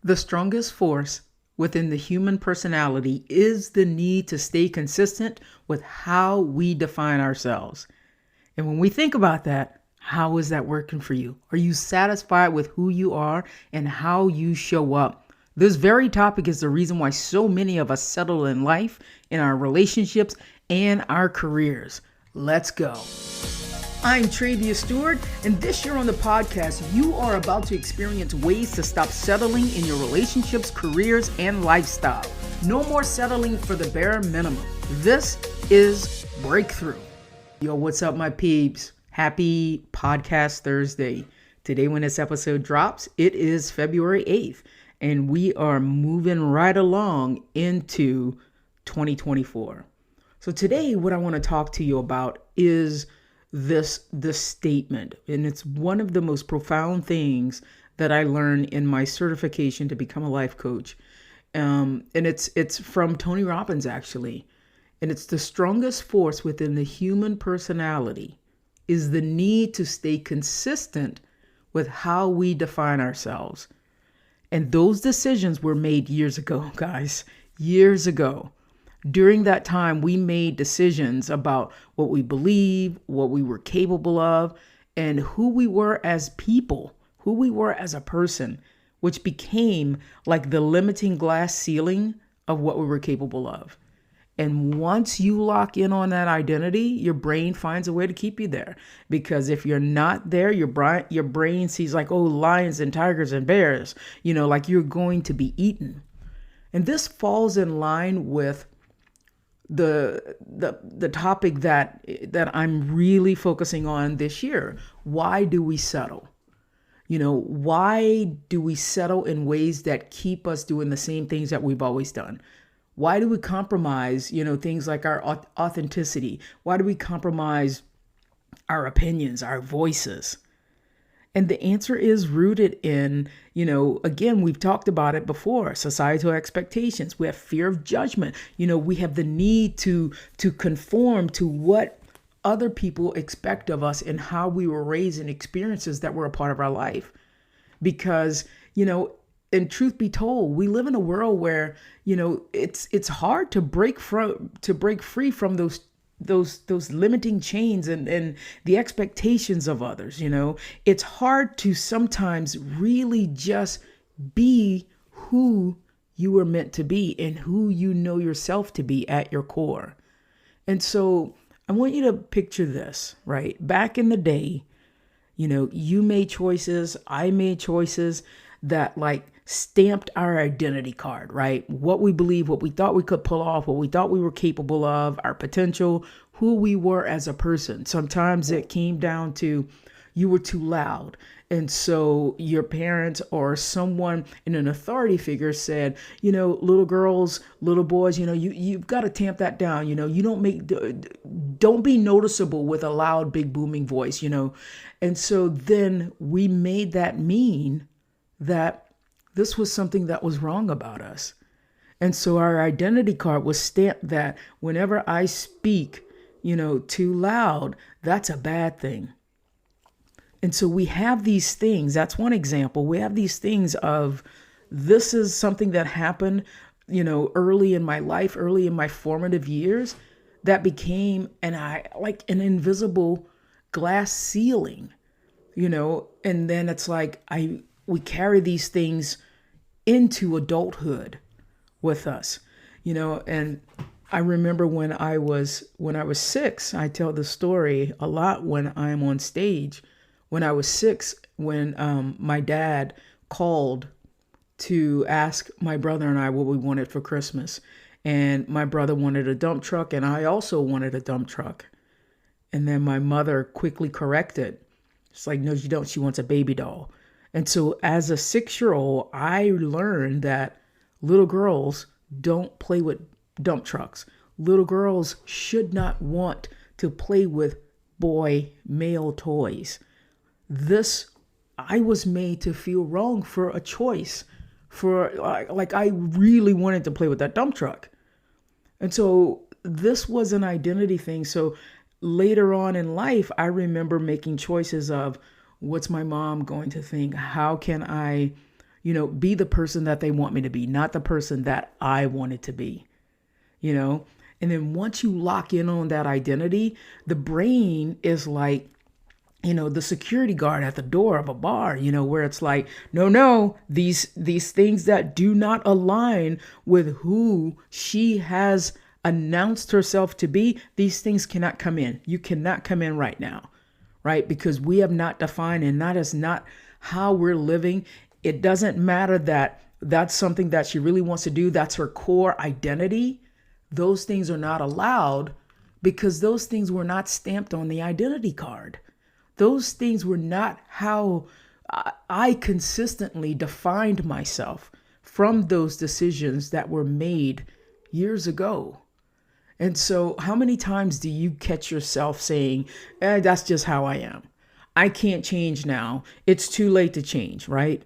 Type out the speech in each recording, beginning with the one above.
The strongest force within the human personality is the need to stay consistent with how we define ourselves. And when we think about that, how is that working for you? Are you satisfied with who you are and how you show up? This very topic is the reason why so many of us settle in life, in our relationships, and our careers. Let's go. I'm Travia Stewart, and this year on the podcast, you are about to experience ways to stop settling in your relationships, careers, and lifestyle. No more settling for the bare minimum. This is Breakthrough. Yo, what's up, my peeps? Happy Podcast Thursday. Today, when this episode drops, it is February 8th, and we are moving right along into 2024. So today, what I want to talk to you about is this statement, and it's one of the most profound things that I learned in my certification to become a life coach. And it's from Tony Robbins, actually. And it's the strongest force within the human personality is the need to stay consistent with how we define ourselves. And those decisions were made years ago, guys, years ago. During that time, we made decisions about what we believe, what we were capable of, and who we were as people, who we were as a person, which became like the limiting glass ceiling of what we were capable of. And once you lock in on that identity, your brain finds a way to keep you there. Because if you're not there, your brain sees like, oh, lions and tigers and bears, like you're going to be eaten. And this falls in line with the topic that I'm really focusing on this year. Why do we settle? Why do we settle in ways that keep us doing the same things that we've always done? Why do we compromise, things like our authenticity? Why do we compromise our opinions, our voices? And the answer is rooted in, again, we've talked about it before, societal expectations. We have fear of judgment. We have the need to conform to what other people expect of us and how we were raised and experiences that were a part of our life. Because, and truth be told, we live in a world where, it's hard to break free from those limiting chains and the expectations of others. It's hard to sometimes really just be who you were meant to be and who you know yourself to be at your core. And so I want you to picture this, right? Back in the day, you made choices, I made choices that like stamped our identity card, right? What we believe, what we thought we could pull off, what we thought we were capable of, our potential, who we were as a person. Sometimes it came down to you were too loud. And so your parents or someone in an authority figure said, little girls, little boys, you've got to tamp that down. Don't be noticeable with a loud, big booming voice, And so then we made that mean that this was something that was wrong about us. And so our identity card was stamped that whenever I speak, too loud, that's a bad thing. And so we have these things. That's one example. We have these things of this is something that happened, early in my life, early in my formative years that became like an invisible glass ceiling, and then it's like we carry these things into adulthood with us, and I remember when I was 6, I tell the story a lot when I'm on stage. When I was 6, when my dad called to ask my brother and I what we wanted for Christmas, and my brother wanted a dump truck, and I also wanted a dump truck, and then my mother quickly corrected. It's like, no, you don't. She wants a baby doll. And so as a 6-year-old, I learned that little girls don't play with dump trucks. Little girls should not want to play with male toys. I was made to feel wrong for a choice, for like I really wanted to play with that dump truck. And so this was an identity thing. So later on in life, I remember making choices of, what's my mom going to think? How can I, be the person that they want me to be, not the person that I wanted to be, you know? And then once you lock in on that identity, the brain is like, the security guard at the door of a bar, where it's like, no, these things that do not align with who she has announced herself to be, these things cannot come in. You cannot come in right now, right? Because we have not defined, and that is not how we're living. It doesn't matter that that's something that she really wants to do. That's her core identity. Those things are not allowed because those things were not stamped on the identity card. Those things were not how I consistently defined myself from those decisions that were made years ago. And so how many times do you catch yourself saying, that's just how I am. I can't change now. It's too late to change, right?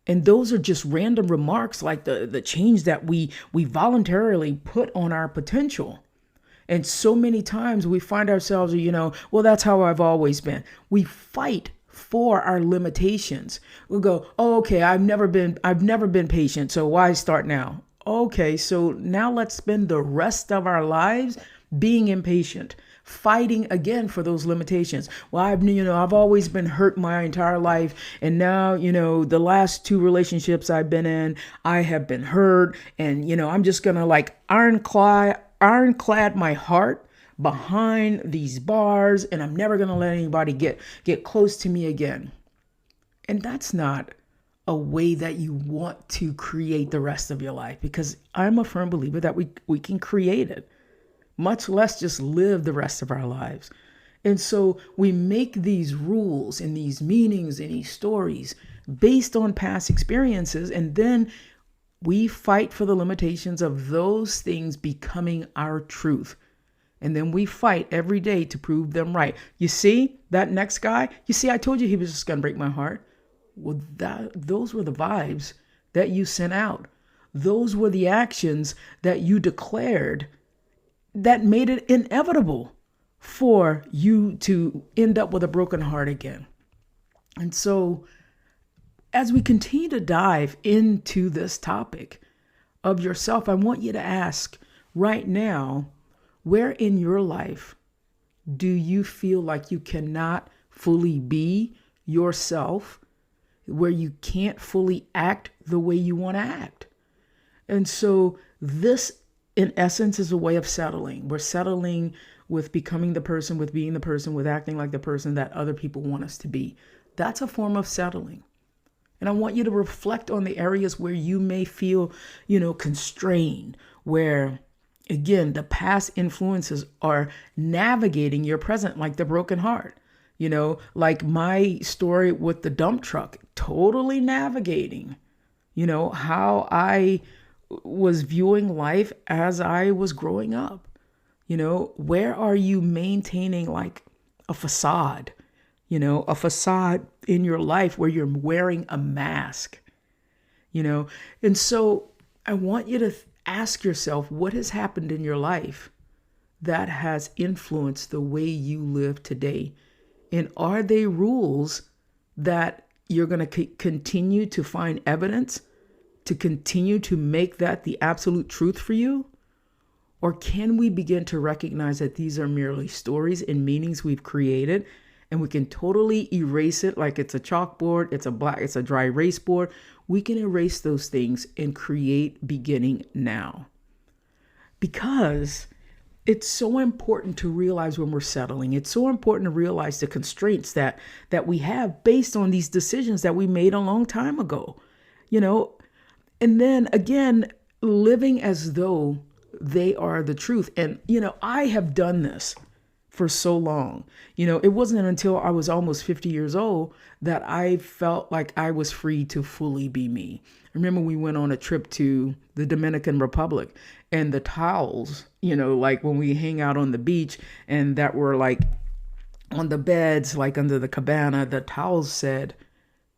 And those are just random remarks like the change that we voluntarily put on our potential. And so many times we find ourselves, well, that's how I've always been. We fight for our limitations. We'll go, oh, okay, I've never been patient. So why start now? Okay, so now let's spend the rest of our lives being impatient, fighting again for those limitations. Well, I've always been hurt my entire life. And now, the last 2 relationships I've been in, I have been hurt. And, I'm just going to like ironclad my heart behind these bars, and I'm never going to let anybody get close to me again. And that's not a way that you want to create the rest of your life, because I'm a firm believer that we can create it, much less just live the rest of our lives. And so we make these rules and these meanings and these stories based on past experiences, and then we fight for the limitations of those things becoming our truth. And then we fight every day to prove them right. You see, that next guy, I told you he was just going to break my heart. Well, those were the vibes that you sent out. Those were the actions that you declared that made it inevitable for you to end up with a broken heart again. And so as we continue to dive into this topic of yourself, I want you to ask right now, where in your life do you feel like you cannot fully be yourself, where you can't fully act the way you want to act? And so this, in essence, is a way of settling. We're settling with becoming the person, with being the person, with acting like the person that other people want us to be. That's a form of settling. And I want you to reflect on the areas where you may feel, constrained, where, again, the past influences are navigating your present, like the broken heart, like my story with the dump truck, totally navigating, how I was viewing life as I was growing up. Where are you maintaining like a facade? A facade in your life where you're wearing a mask, and so I want you to ask yourself, what has happened in your life that has influenced the way you live today? And are they rules that you're going to continue to find evidence to continue to make that the absolute truth for you? Or can we begin to recognize that these are merely stories and meanings we've created, and we can totally erase it like it's a chalkboard, it's a dry erase board. We can erase those things and create beginning now. Because it's so important to realize when we're settling. It's so important to realize the constraints that we have based on these decisions that we made a long time ago. And then again, living as though they are the truth. And, I have done this for so long. It wasn't until I was almost 50 years old that I felt like I was free to fully be me. I remember we went on a trip to the Dominican Republic, and the towels, like when we hang out on the beach and that were like on the beds, like under the cabana, the towels said,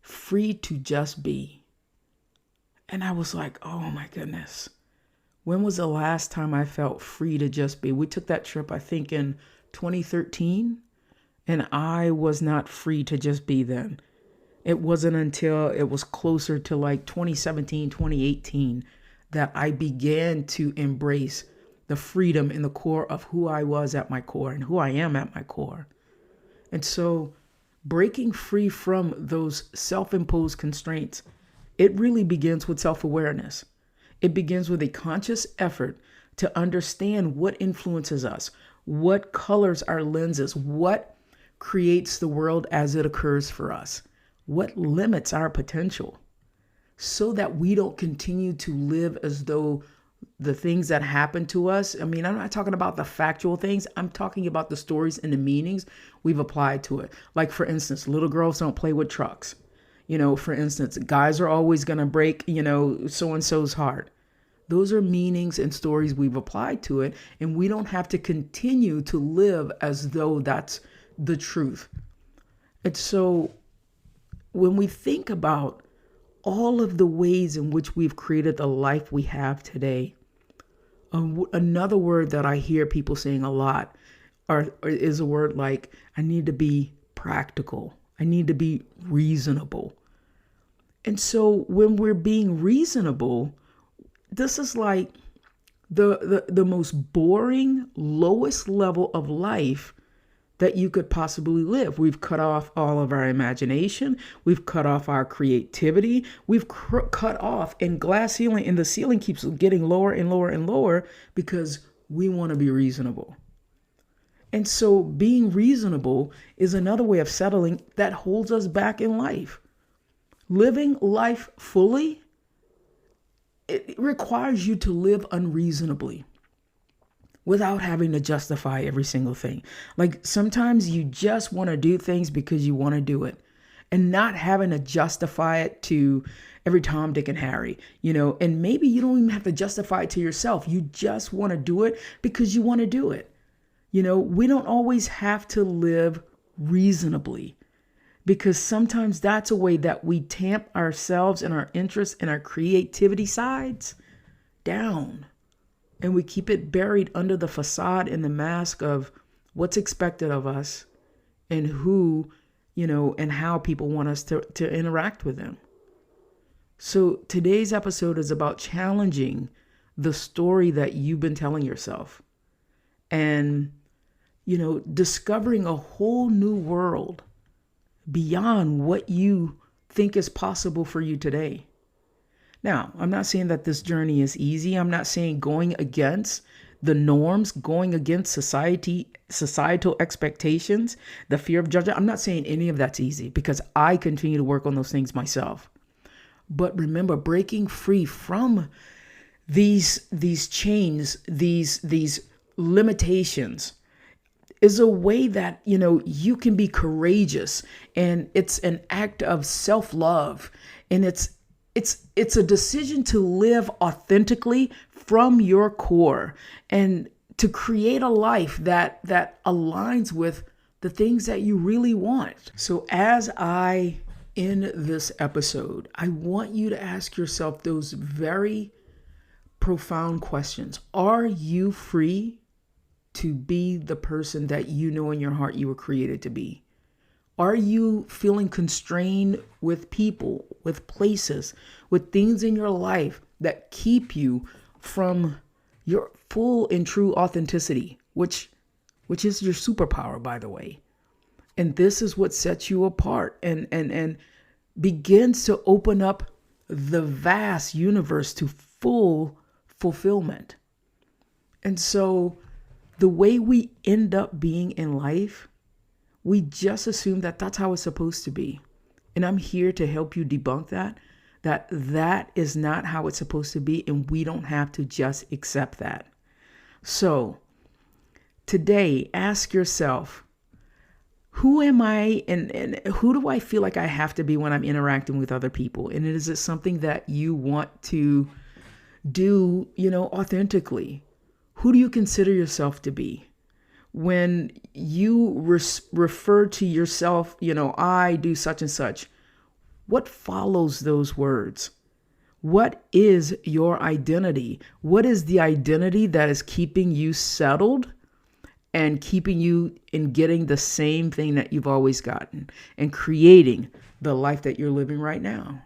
"Free to just be." And I was like, oh my goodness. When was the last time I felt free to just be? We took that trip, I think, in 2013, and I was not free to just be then. It wasn't until it was closer to like 2017, 2018 that I began to embrace the freedom in the core of who I was at my core and who I am at my core. And so breaking free from those self-imposed constraints, it really begins with self-awareness. It begins with a conscious effort to understand what influences us, what colors our lenses, what creates the world as it occurs for us, what limits our potential, so that we don't continue to live as though the things that happen to us, I'm not talking about the factual things. I'm talking about the stories and the meanings we've applied to it. Like, for instance, little girls don't play with trucks. For instance, guys are always going to break, so-and-so's heart. Those are meanings and stories we've applied to it. And we don't have to continue to live as though that's the truth. And so when we think about all of the ways in which we've created the life we have today, another word that I hear people saying a lot is a word like, I need to be practical. I need to be reasonable. And so when we're being reasonable, this is like the most boring, lowest level of life that you could possibly live. We've cut off all of our imagination. We've cut off our creativity. We've cut off, and the ceiling keeps getting lower and lower and lower because we want to be reasonable. And so being reasonable is another way of settling that holds us back in life. Living life fully, it requires you to live unreasonably, without having to justify every single thing. Like, sometimes you just want to do things because you want to do it, and not having to justify it to every Tom, Dick, and Harry, and maybe you don't even have to justify it to yourself. You just want to do it because you want to do it. We don't always have to live reasonably, because sometimes that's a way that we tamp ourselves and our interests and our creativity sides down. And we keep it buried under the facade and the mask of what's expected of us and who, and how people want us to interact with them. So today's episode is about challenging the story that you've been telling yourself and, discovering a whole new world beyond what you think is possible for you today. Now, I'm not saying that this journey is easy. I'm not saying going against the norms, going against societal expectations, the fear of judgment. I'm not saying any of that's easy, because I continue to work on those things myself. But remember, breaking free from these chains, these limitations, is a way that, you can be courageous, and it's an act of self-love, and it's a decision to live authentically from your core and to create a life that aligns with the things that you really want. So as I end this episode, I want you to ask yourself those very profound questions. Are you free to be the person that you know in your heart you were created to be? Are you feeling constrained with people, with places, with things in your life that keep you from your full and true authenticity, which is your superpower, by the way? And this is what sets you apart and begins to open up the vast universe to full fulfillment. And so the way we end up being in life, we just assume that that's how it's supposed to be. And I'm here to help you debunk that is not how it's supposed to be, and we don't have to just accept that. So today, ask yourself, who am I and who do I feel like I have to be when I'm interacting with other people? And is it something that you want to do, authentically? Who do you consider yourself to be? When you refer to yourself, I do such and such, what follows those words? What is your identity? What is the identity that is keeping you settled and keeping you in getting the same thing that you've always gotten and creating the life that you're living right now.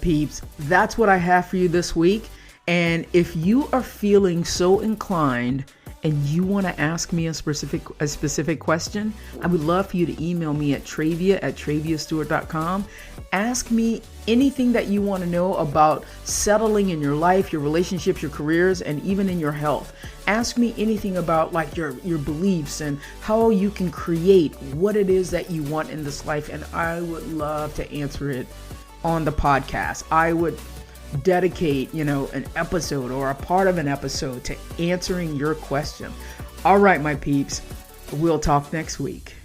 Peeps, that's what I have for you this week. And if you are feeling so inclined and you want to ask me a specific question, I would love for you to email me at travia@traviastewart.com. Ask me anything that you want to know about settling in your life, your relationships, your careers, and even in your health. Ask me anything about like your beliefs and how you can create what it is that you want in this life. And I would love to answer it on the podcast. I would dedicate, an episode or a part of an episode to answering your question. All right, my peeps, we'll talk next week.